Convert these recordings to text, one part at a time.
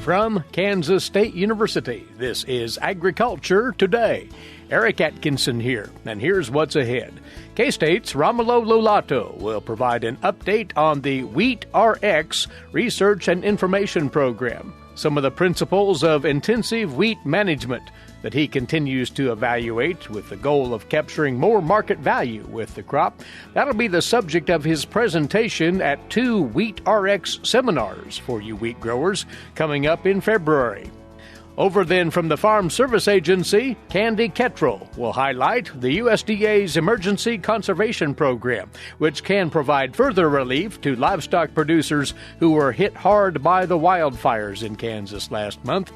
From Kansas State University, this is Agriculture Today. Eric Atkinson here, and here's what's ahead. K-State's Romulo Lollato will provide an update on the Wheat RX Research and Information Program, some of the principles of intensive wheat management that he continues to evaluate with the goal of capturing more market value with the crop. That'll be the subject of his presentation at 2 Wheat RX seminars for you wheat growers coming up in February. Over then from the Farm Service Agency, Candi Ketterl will highlight the USDA's Emergency Conservation Program, which can provide further relief to livestock producers who were hit hard by the wildfires in Kansas last month.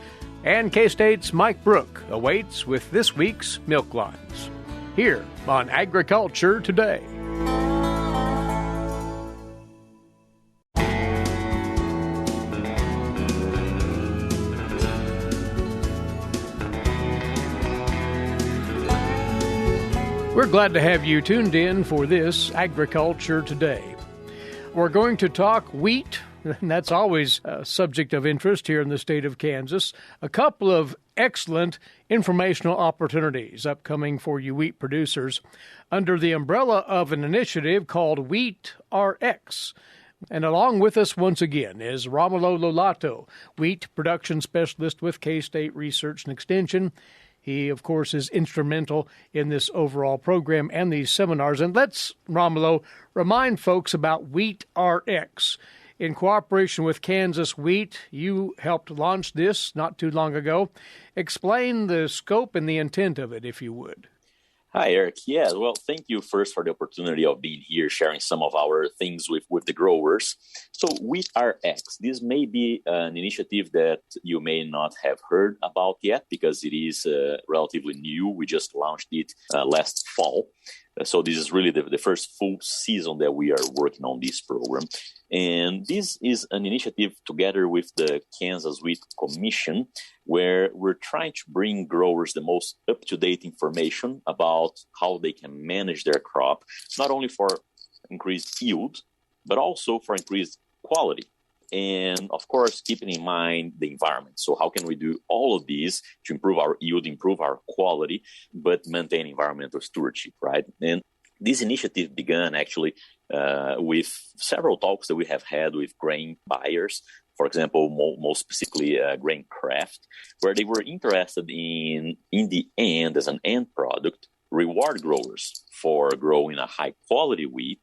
And K-State's Mike Brouk awaits with this week's Milk Lines. Here on Agriculture Today. We're glad to have you tuned in for this Agriculture Today. We're going to talk wheat, and that's always a subject of interest here in the state of Kansas. A couple of excellent informational opportunities upcoming for you wheat producers under the umbrella of an initiative called Wheat RX. And along with us once again is Romulo Lollato, wheat production specialist with K-State Research and Extension. He, of course, is instrumental in this overall program and these seminars. And let's, Romulo, remind folks about Wheat RX. In cooperation with Kansas Wheat, you helped launch this not too long ago. Explain the scope and the intent of it, if you would. Hi, Eric. Yeah, well, thank you first for the opportunity of being here, sharing some of our things with the growers. So Wheat RX, this may be an initiative that you may not have heard about yet because it is relatively new. We just launched it last fall. So this is really the first full season that we are working on this program. And this is an initiative together with the Kansas Wheat Commission, where we're trying to bring growers the most up-to-date information about how they can manage their crop, not only for increased yield, but also for increased quality. And of course, keeping in mind the environment. So how can we do all of these to improve our yield, improve our quality, but maintain environmental stewardship, right? And this initiative began actually with several talks that we have had with grain buyers, for example, most specifically Grain Craft, where they were interested in the end, as an end product, reward growers for growing a high-quality wheat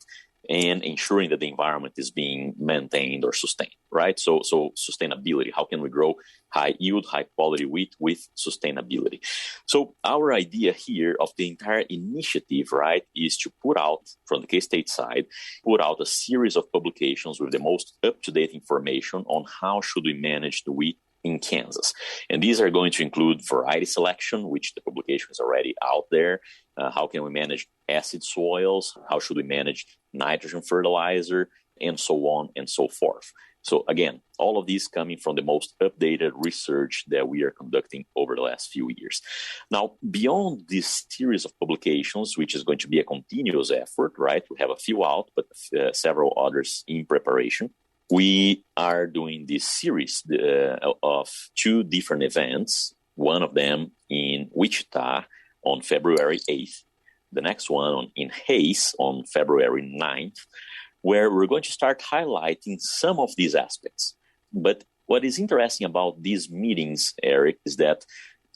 and ensuring that the environment is being maintained or sustained, right? So sustainability, how can we grow high yield, high quality wheat with sustainability? So our idea here of the entire initiative, right, is to put out, from the K-State side, put out a series of publications with the most up-to-date information on how should we manage the wheat in Kansas. And these are going to include variety selection, which the publication is already out there. How can we manage acid soils? How should we manage nitrogen fertilizer? And so on and so forth. So again, all of these coming from the most updated research that we are conducting over the last few years. Now, beyond this series of publications, which is going to be a continuous effort, right? We have a few out, but several others in preparation. We are doing this series of 2 different events, one of them in Wichita on February 8th, the next one in Hays on February 9th, where we're going to start highlighting some of these aspects. But what is interesting about these meetings, Eric, is that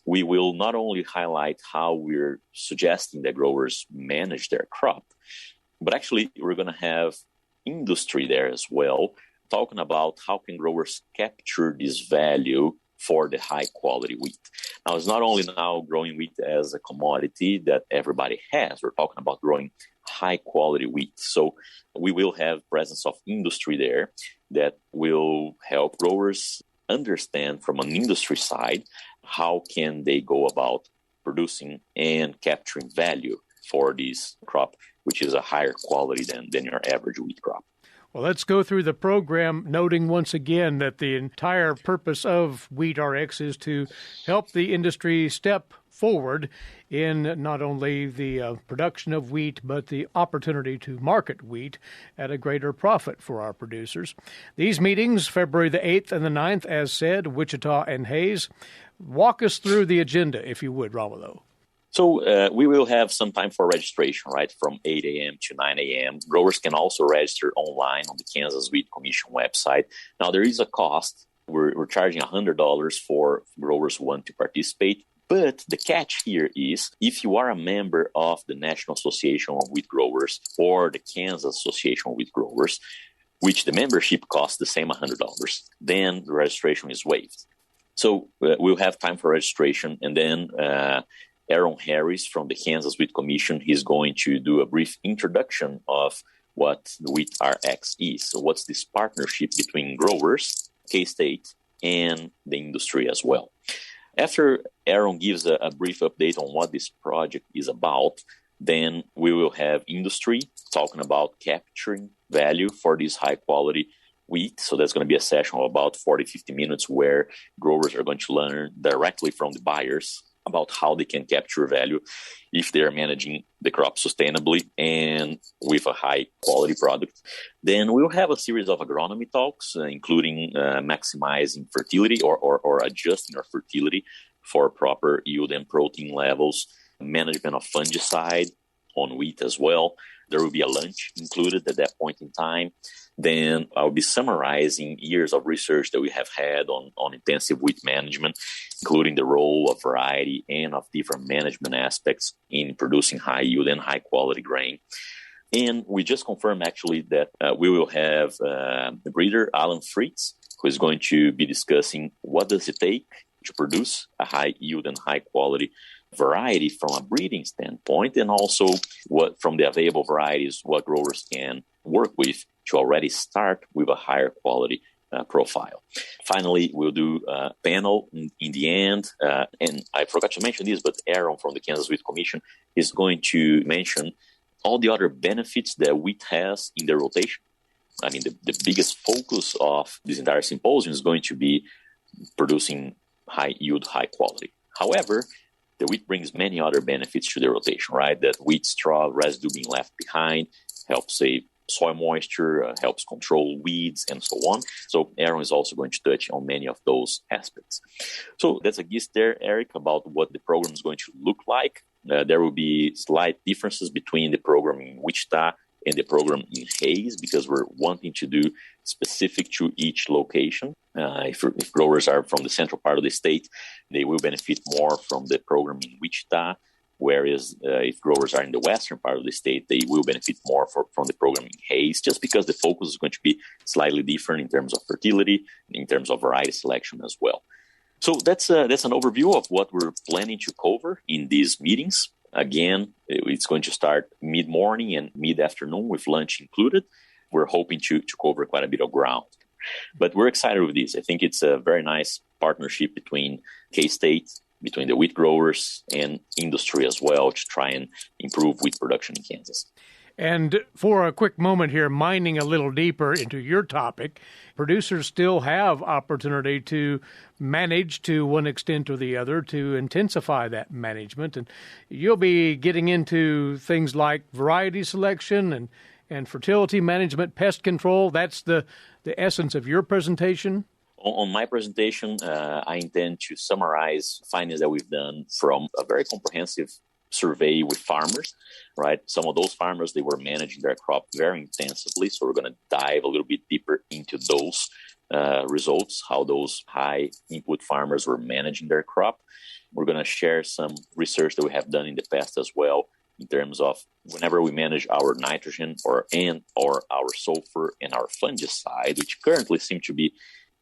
we will not only highlight how we're suggesting that growers manage their crop, but actually we're going to have industry there as well, talking about how can growers capture this value for the high quality wheat. Now, it's not only now growing wheat as a commodity that everybody has. We're talking about growing high quality wheat. So we will have presence of industry there that will help growers understand from an industry side how can they go about producing and capturing value for this crop, which is a higher quality than your average wheat crop. Well, let's go through the program, noting once again that the entire purpose of WheatRx is to help the industry step forward in not only the production of wheat, but the opportunity to market wheat at a greater profit for our producers. These meetings, February the 8th and the 9th, as said, Wichita and Hays. Walk us through the agenda, if you would, Romulo. So we will have some time for registration, right, from 8 a.m. to 9 a.m. Growers can also register online on the Kansas Wheat Commission website. Now, there is a cost. We're charging $100 for growers who want to participate. But the catch here is if you are a member of the National Association of Wheat Growers or the Kansas Association of Wheat Growers, which the membership costs the same $100, then the registration is waived. So we'll have time for registration, and then Aaron Harris from the Kansas Wheat Commission, he's going to do a brief introduction of what the WheatRx is. So what's this partnership between growers, K-State, and the industry as well. After Aaron gives a brief update on what this project is about, then we will have industry talking about capturing value for this high-quality wheat. So that's going to be a session of about 40-50 minutes where growers are going to learn directly from the buyers about how they can capture value if they're managing the crop sustainably and with a high-quality product. Then we'll have a series of agronomy talks, including maximizing fertility or adjusting our fertility for proper yield and protein levels, management of fungicide on wheat as well. There will be a lunch included at that point in time. Then I'll be summarizing years of research that we have had on intensive wheat management, including the role of variety and of different management aspects in producing high yield and high quality grain. And we just confirmed actually that we will have the breeder, Alan Fritz, who is going to be discussing what does it take to produce a high yield and high quality variety from a breeding standpoint, and also what from the available varieties, what growers can work with to already start with a higher quality profile. Finally, we'll do a panel in the end, and I forgot to mention this, but Aaron from the Kansas Wheat Commission is going to mention all the other benefits that wheat has in the rotation. I mean, the biggest focus of this entire symposium is going to be producing high yield, high quality. However, the wheat brings many other benefits to the rotation, right? That wheat straw residue being left behind helps save soil moisture, helps control weeds, and so on. So Aaron is also going to touch on many of those aspects. So that's a gist there, Eric, about what the program is going to look like. There will be slight differences between the program in Wichita and the program in Hays because we're wanting to do specific to each location. If growers are from the central part of the state, they will benefit more from the program in Wichita, whereas if growers are in the western part of the state, they will benefit more from the program in Hays, just because the focus is going to be slightly different in terms of fertility, in terms of variety selection as well. So that's an overview of what we're planning to cover in these meetings. Again, it's going to start mid-morning and mid-afternoon with lunch included. We're hoping to cover quite a bit of ground. But we're excited with this. I think it's a very nice partnership between K-State, between the wheat growers and industry as well to try and improve wheat production in Kansas. And for a quick moment here, mining a little deeper into your topic, producers still have opportunity to manage to one extent or the other to intensify that management. And you'll be getting into things like variety selection and fertility management, pest control. That's the essence of your presentation? On my presentation, I intend to summarize findings that we've done from a very comprehensive survey with farmers, right? Some of those farmers, they were managing their crop very intensively. So we're going to dive a little bit deeper into those results, how those high input farmers were managing their crop. We're going to share some research that we have done in the past as well in terms of whenever we manage our nitrogen or our sulfur and our fungicide, which currently seem to be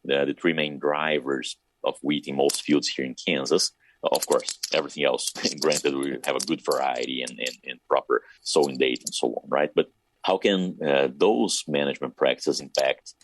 the three main drivers of wheat in most fields here in Kansas. Of course, everything else, granted, we have a good variety and proper sowing date and so on, right? But how can those management practices impact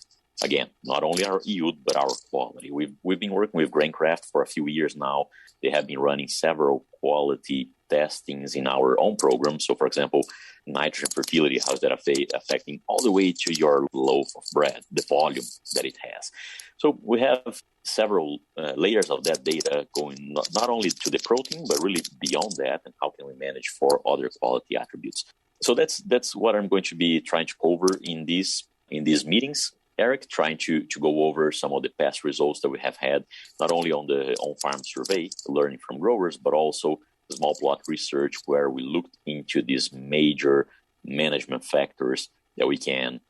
again, not only our yield, but our quality. We've been working with Graincraft for a few years now. They have been running several quality testings in our own program. So, for example, nitrogen fertility, how's that affecting all the way to your loaf of bread, the volume that it has. So we have several layers of that data going not only to the protein, but really beyond that, and how can we manage for other quality attributes. So that's what I'm going to be trying to cover in these meetings, Eric, trying to go over some of the past results that we have had, not only on the on-farm survey, learning from growers, but also the small plot research where we looked into these major management factors that we can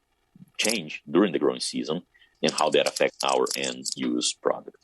change during the growing season and how that affects our end-use product.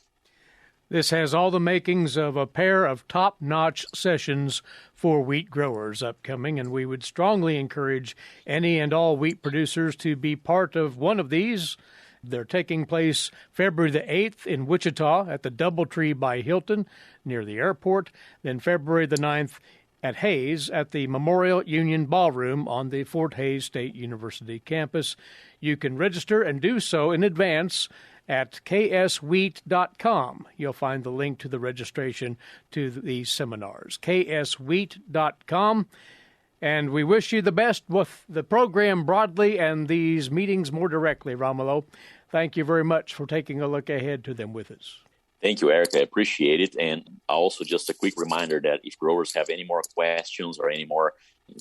This has all the makings of a pair of top-notch sessions for wheat growers upcoming, and we would strongly encourage any and all wheat producers to be part of one of these. They're taking place February the 8th in Wichita at the Doubletree by Hilton near the airport, then February the 9th at Hays at the Memorial Union Ballroom on the Fort Hays State University campus. You can register and do so in advance at kswheat.com. You'll find the link to the registration to these seminars, kswheat.com. And we wish you the best with the program broadly and these meetings more directly, Romulo. Thank you very much for taking a look ahead to them with us. Thank you, Eric. I appreciate it. And also just a quick reminder that if growers have any more questions or any more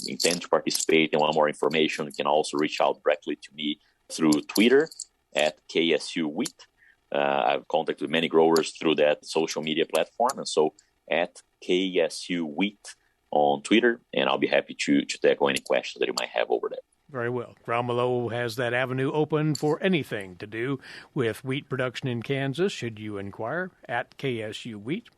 intent to participate and want more information, you can also reach out directly to me through Twitter at KSU Wheat. I've contacted many growers through that social media platform. And so at KSU Wheat on Twitter, and I'll be happy to tackle any questions that you might have over there. Very well. Romulo has that avenue open for anything to do with wheat production in Kansas, should you inquire, at KSU Wheat.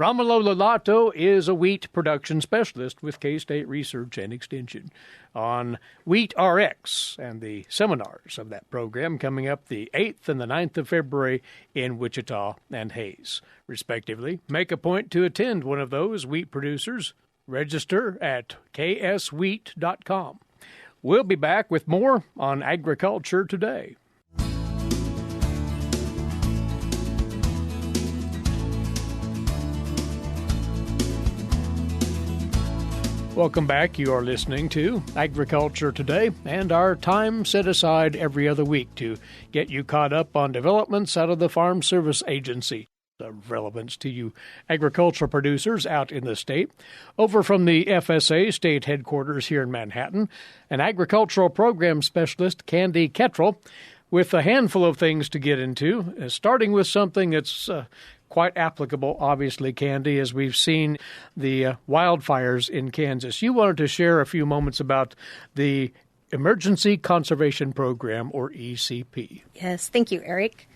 Romulo Lollato is a wheat production specialist with K-State Research and Extension on Wheat RX and the seminars of that program coming up the 8th and the 9th of February in Wichita and Hays, respectively. Make a point to attend one of those wheat producers. Register at kswheat.com. We'll be back with more on Agriculture Today. Welcome back. You are listening to Agriculture Today and our time set aside every other week to get you caught up on developments out of the Farm Service Agency. Of relevance to you agricultural producers out in the state. Over from the FSA state headquarters here in Manhattan, an agricultural program specialist, Candi Ketterl, with a handful of things to get into, starting with something that's quite applicable, obviously, Candi, as we've seen the wildfires in Kansas. You wanted to share a few moments about the Emergency Conservation Program, or ECP. Yes, thank you, Eric.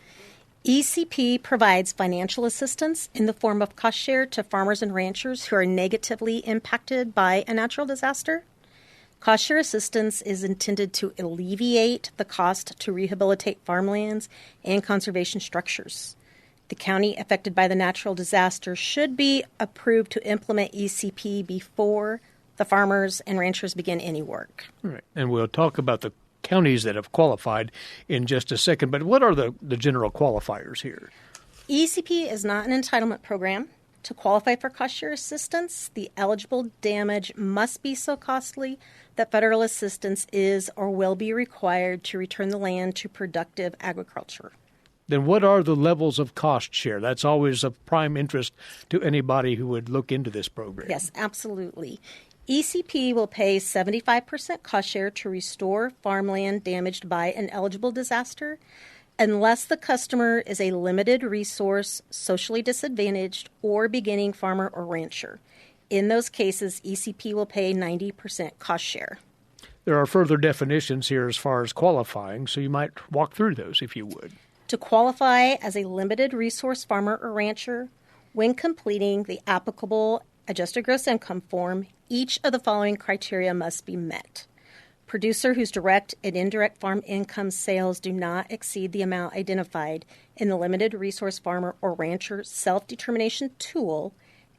ECP provides financial assistance in the form of cost share to farmers and ranchers who are negatively impacted by a natural disaster. Cost share assistance is intended to alleviate the cost to rehabilitate farmlands and conservation structures. The county affected by the natural disaster should be approved to implement ECP before the farmers and ranchers begin any work. All right. And we'll talk about the counties that have qualified in just a second, but what are the general qualifiers here? ECP is not an entitlement program. To qualify for cost share assistance, the eligible damage must be so costly that federal assistance is or will be required to return the land to productive agriculture. Then what are the levels of cost share? That's always of prime interest to anybody who would look into this program. Yes, absolutely. ECP will pay 75% cost share to restore farmland damaged by an eligible disaster unless the customer is a limited resource, socially disadvantaged, or beginning farmer or rancher. In those cases, ECP will pay 90% cost share. There are further definitions here as far as qualifying, so you might walk through those if you would. To qualify as a limited resource farmer or rancher, when completing the applicable adjusted gross income form, each of the following criteria must be met. Producer whose direct and indirect farm income sales do not exceed the amount identified in the limited resource farmer or rancher self-determination tool,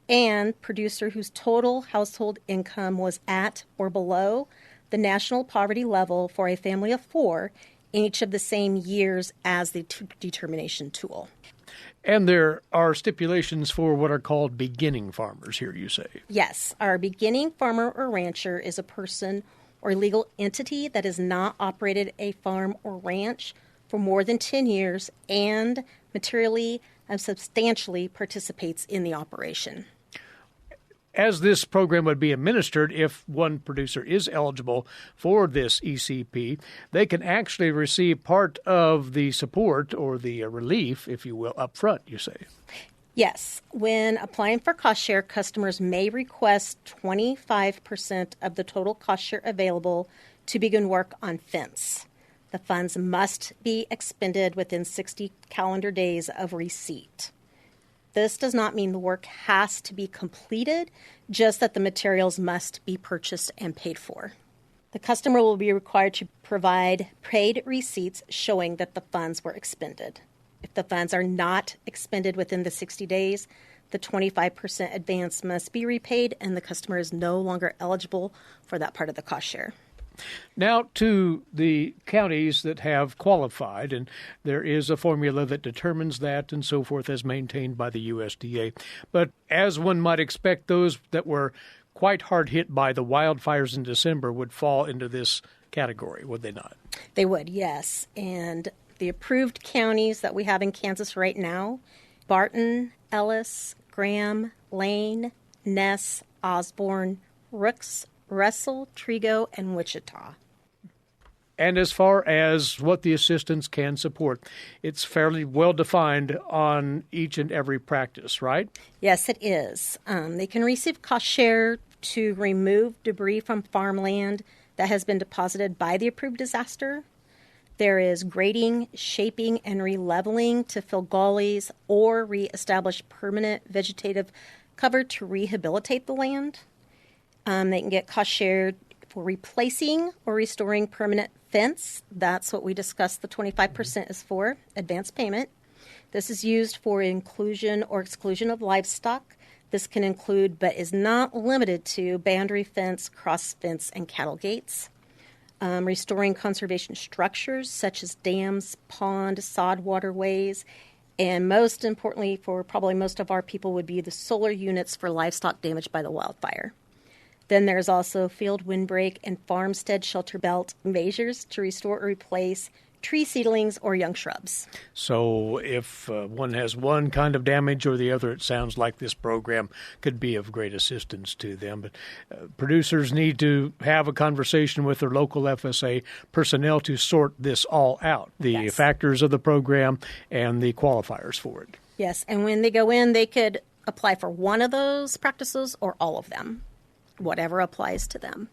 and producer whose total household income was at or below the national poverty level for a family of 4 each of the same years as the determination tool. And there are stipulations for what are called beginning farmers here, you say? Yes. Our beginning farmer or rancher is a person or legal entity that has not operated a farm or ranch for more than 10 years and materially and substantially participates in the operation. As this program would be administered, if one producer is eligible for this ECP, they can actually receive part of the support or the relief, if you will, up front, you say. Yes. When applying for cost share, customers may request 25% of the total cost share available to begin work on fence. The funds must be expended within 60 calendar days of receipt. This does not mean the work has to be completed, just that the materials must be purchased and paid for. The customer will be required to provide paid receipts showing that the funds were expended. If the funds are not expended within the 60 days, the 25% advance must be repaid and the customer is no longer eligible for that part of the cost share. Now to the counties that have qualified, and there is a formula that determines that and so forth as maintained by the USDA. But as one might expect, those that were quite hard hit by the wildfires in December would fall into this category, would they not? They would, yes. And the approved counties that we have in Kansas right now, Barton, Ellis, Graham, Lane, Ness, Osborne, Rooks, Russell, Trigo, and Wichita. And as far as what the assistance can support, it's fairly well defined on each and every practice, right? Yes, it is. They can receive cost share to remove debris from farmland that has been deposited by the approved disaster. There is grading, shaping, and releveling to fill gullies or reestablish permanent vegetative cover to rehabilitate the land. They can get cost shared for replacing or restoring permanent fence. That's what we discussed the 25% is for, advance payment. This is used for inclusion or exclusion of livestock. This can include, but is not limited to, boundary fence, cross fence, and cattle gates. Restoring conservation structures such as dams, pond, sod waterways, and most importantly for probably most of our people would be the solar units for livestock damaged by the wildfire. Then there's also field windbreak and farmstead shelter belt measures to restore or replace tree seedlings or young shrubs. So if one has one kind of damage or the other, it sounds like this program could be of great assistance to them. But producers need to have a conversation with their local FSA personnel to sort this all out, the factors of the program and the qualifiers for it. Yes, and when they go in, they could apply for one of those practices or all of them, whatever applies to them.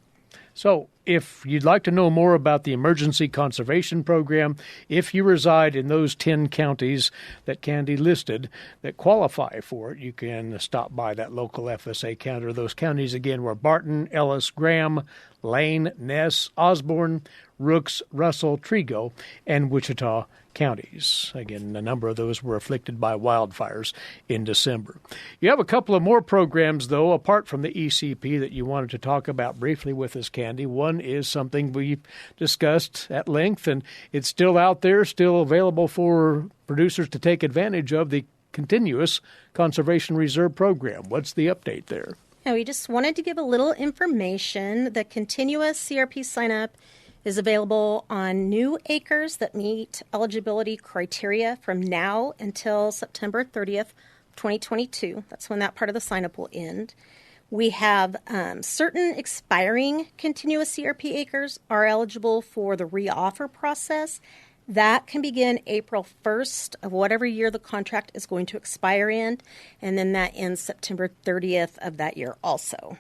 So if you'd like to know more about the Emergency Conservation Program, if you reside in those 10 counties that Candi listed that qualify for it, you can stop by that local FSA counter. Those counties, again, were Barton, Ellis, Graham, Lane, Ness, Osborne, Rooks, Russell, Trigo, and Wichita counties. Again, a number of those were afflicted by wildfires in December. You have a couple of more programs, though, apart from the ECP that you wanted to talk about briefly with us, Candi. One is something we've discussed at length, and it's still out there, still available for producers to take advantage of, the Continuous Conservation Reserve Program. What's the update there? Yeah, we just wanted to give a little information. The Continuous CRP sign-up is available on new acres that meet eligibility criteria from now until September 30th, 2022. That's when that part of the sign-up will end. We have certain expiring continuous CRP acres are eligible for the reoffer process. That can begin April 1st of whatever year the contract is going to expire in, and then that ends September 30th of that year also.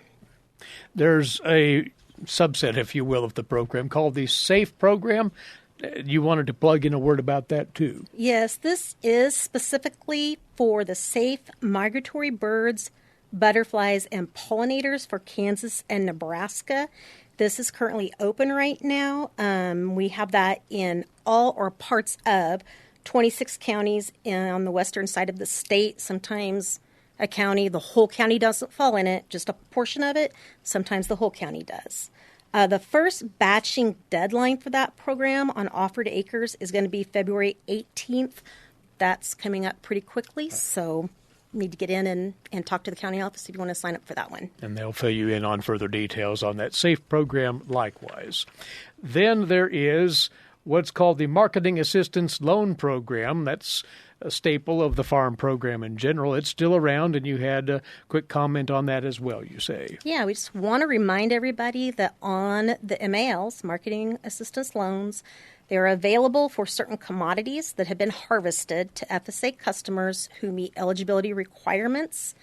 There's a subset, if you will, of the program called the SAFE program. You wanted to plug in a word about that, too. Yes, this is specifically for the safe migratory birds, butterflies, and pollinators for Kansas and Nebraska. This is currently open right now. We have that in all or parts of 26 counties on the western side of the state. Sometimes a county, the whole county doesn't fall in it, just a portion of it. Sometimes the whole county does. The first batching deadline for that program on offered acres is going to be February 18th. That's coming up pretty quickly, so you need to get in and talk to the county office if you want to sign up for that one. And they'll fill you in on further details on that SAFE program likewise. Then there is what's called the Marketing Assistance Loan Program. That's a staple of the farm program in general. It's still around, and you had a quick comment on that as well, you say. Yeah, we just want to remind everybody that on the MALs, Marketing Assistance Loans, they're available for certain commodities that have been harvested to FSA customers who meet eligibility requirements.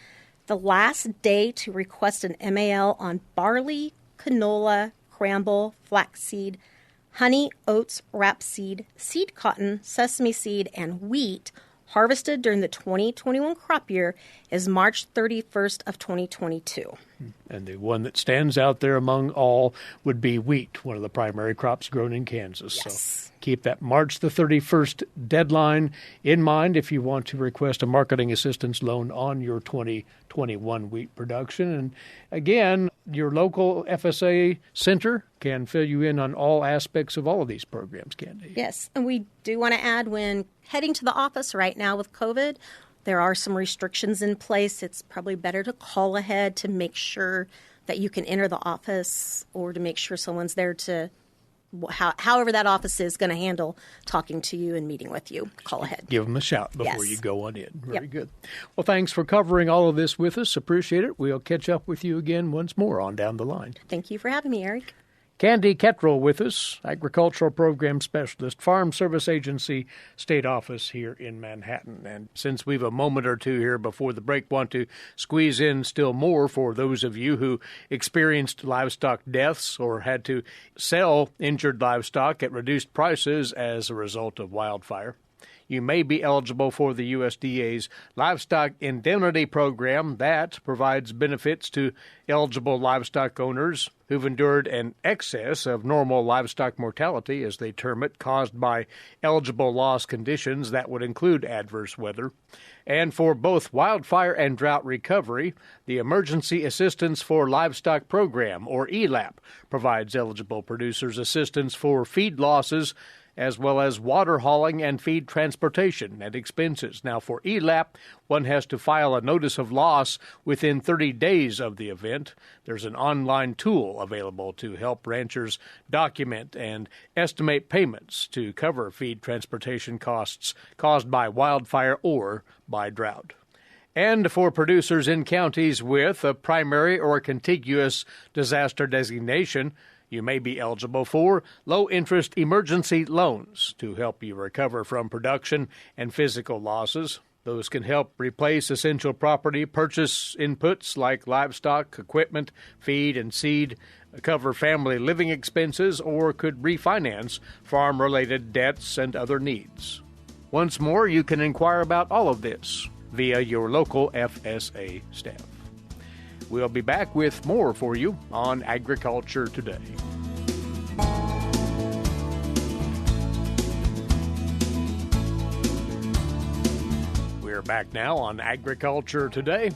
The last day to request an MAL on barley, canola, bramble, flaxseed, honey, oats, rapeseed, seed cotton, sesame seed, and wheat harvested during the 2021 crop year is March 31st of 2022. And the one that stands out there among all would be wheat, one of the primary crops grown in Kansas. Yes. So keep that March the 31st deadline in mind if you want to request a marketing assistance loan on your 2021 wheat production. And again, your local FSA center can fill you in on all aspects of all of these programs, Candi. Yes, and we do want to add, when heading to the office right now with COVID, there are some restrictions in place. It's probably better to call ahead to make sure that you can enter the office, or to make sure someone's there to, however that office is going to handle talking to you and meeting with you. Call ahead. Give them a shout before Yes. you go on in. Very Yep. good. Well, thanks for covering all of this with us. Appreciate it. We'll catch up with you again once more on Down the Line. Thank you for having me, Eric. Candi Ketterl with us, Agricultural Program Specialist, Farm Service Agency, State Office here in Manhattan. And since we've a moment or two here before the break, want to squeeze in still more for those of you who experienced livestock deaths or had to sell injured livestock at reduced prices as a result of wildfire. You may be eligible for the USDA's Livestock Indemnity Program that provides benefits to eligible livestock owners who've endured an excess of normal livestock mortality, as they term it, caused by eligible loss conditions that would include adverse weather. And for both wildfire and drought recovery, the Emergency Assistance for Livestock Program, or ELAP, provides eligible producers assistance for feed losses as well as water hauling and feed transportation and expenses. Now, for ELAP, one has to file a notice of loss within 30 days of the event. There's an online tool available to help ranchers document and estimate payments to cover feed transportation costs caused by wildfire or by drought. And for producers in counties with a primary or contiguous disaster designation, you may be eligible for low-interest emergency loans to help you recover from production and physical losses. Those can help replace essential property, purchase inputs like livestock, equipment, feed, and seed, cover family living expenses, or could refinance farm-related debts and other needs. Once more, you can inquire about all of this via your local FSA staff. We'll be back with more for you on Agriculture Today. We're back now on Agriculture Today.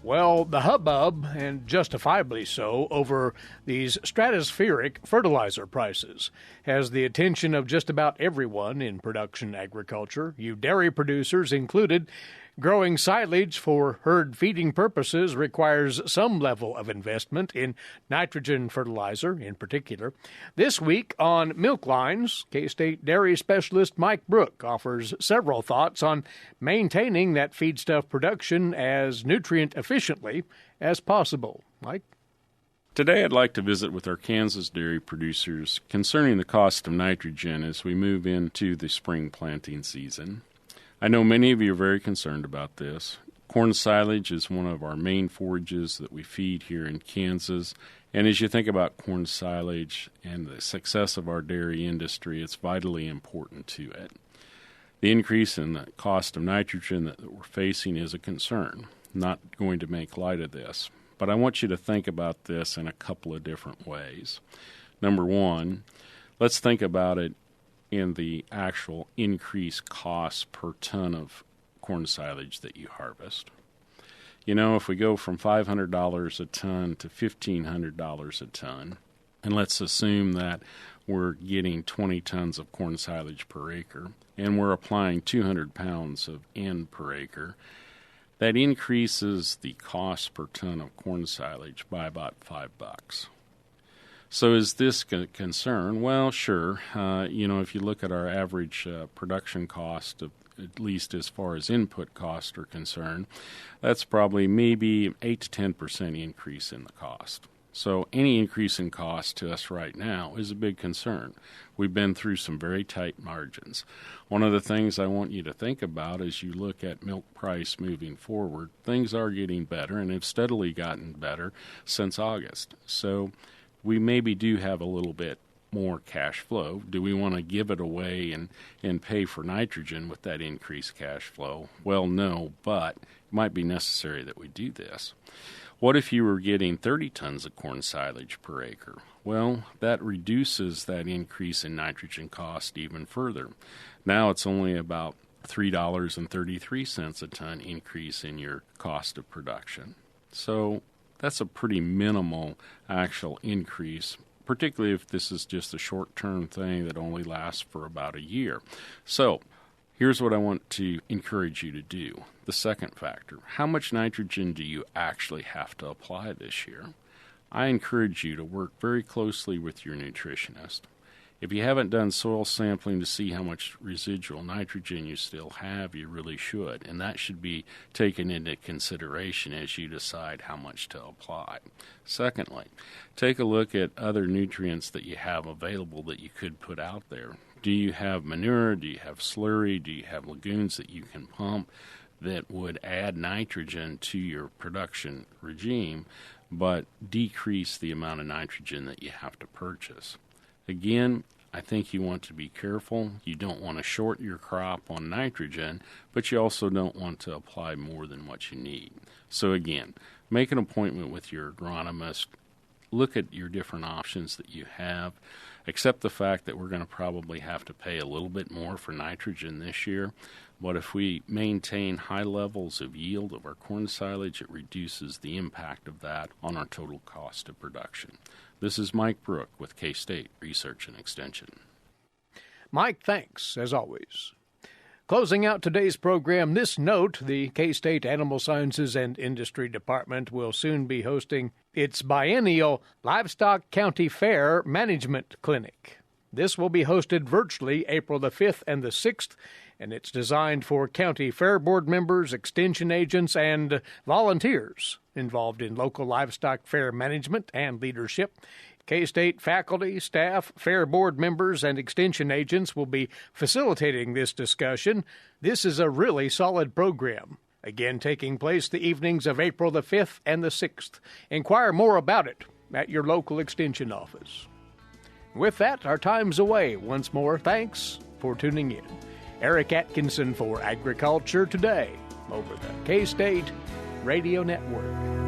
Well, the hubbub, and justifiably so, over these stratospheric fertilizer prices has the attention of just about everyone in production agriculture, you dairy producers included. Growing silage for herd feeding purposes requires some level of investment in nitrogen fertilizer in particular. This week on Milk Lines, K-State dairy specialist Mike Brouk offers several thoughts on maintaining that feedstuff production as nutrient efficiently as possible. Mike? Today I'd like to visit with our Kansas dairy producers concerning the cost of nitrogen as we move into the spring planting season. I know many of you are very concerned about this. Corn silage is one of our main forages that we feed here in Kansas, and as you think about corn silage and the success of our dairy industry, it's vitally important to it. The increase in the cost of nitrogen that we're facing is a concern. Not going to make light of this, but I want you to think about this in a couple of different ways. Number one, let's think about it in the actual increased cost per ton of corn silage that you harvest. You know, if we go from $500 a ton to $1,500 a ton, And let's assume that we're getting 20 tons of corn silage per acre, and we're applying 200 pounds of N per acre. That increases the cost per ton of corn silage by about $5. So is this a concern? Well, sure. If you look at our average production cost, at least as far as input costs are concerned, that's probably maybe 8 to 10% increase in the cost. So any increase in cost to us right now is a big concern. We've been through some very tight margins. One of the things I want you to think about as you look at milk price moving forward, things are getting better and have steadily gotten better since August. So we maybe do have a little bit more cash flow. Do we want to give it away and pay for nitrogen with that increased cash flow? Well, no, but it might be necessary that we do this. What if you were getting 30 tons of corn silage per acre? Well, that reduces that increase in nitrogen cost even further. Now it's only about $3.33 a ton increase in your cost of production. So that's a pretty minimal actual increase, particularly if this is just a short-term thing that only lasts for about a year. So here's what I want to encourage you to do. The second factor, how much nitrogen do you actually have to apply this year? I encourage you to work very closely with your nutritionist. If you haven't done soil sampling to see how much residual nitrogen you still have, you really should, and that should be taken into consideration as you decide how much to apply. Secondly, take a look at other nutrients that you have available that you could put out there. Do you have manure? Do you have slurry? Do you have lagoons that you can pump that would add nitrogen to your production regime but decrease the amount of nitrogen that you have to purchase? Again, I think you want to be careful. You don't want to short your crop on nitrogen, but you also don't want to apply more than what you need. So again, make an appointment with your agronomist. Look at your different options that you have. Accept the fact that we're going to probably have to pay a little bit more for nitrogen this year. But if we maintain high levels of yield of our corn silage, it reduces the impact of that on our total cost of production. This is Mike Brouk with K-State Research and Extension. Mike, thanks, as always. Closing out today's program, this note, the K-State Animal Sciences and Industry Department will soon be hosting its biennial Livestock County Fair Management Clinic. This will be hosted virtually April the 5th and the 6th, and it's designed for county fair board members, extension agents, and volunteers involved in local livestock fair management and leadership. K-State faculty, staff, fair board members, and extension agents will be facilitating this discussion. This is a really solid program. Again, taking place the evenings of April the 5th and the 6th. Inquire more about it at your local extension office. With that, our time's away. Once more, thanks for tuning in. Eric Atkinson for Agriculture Today over the K-State Radio Network.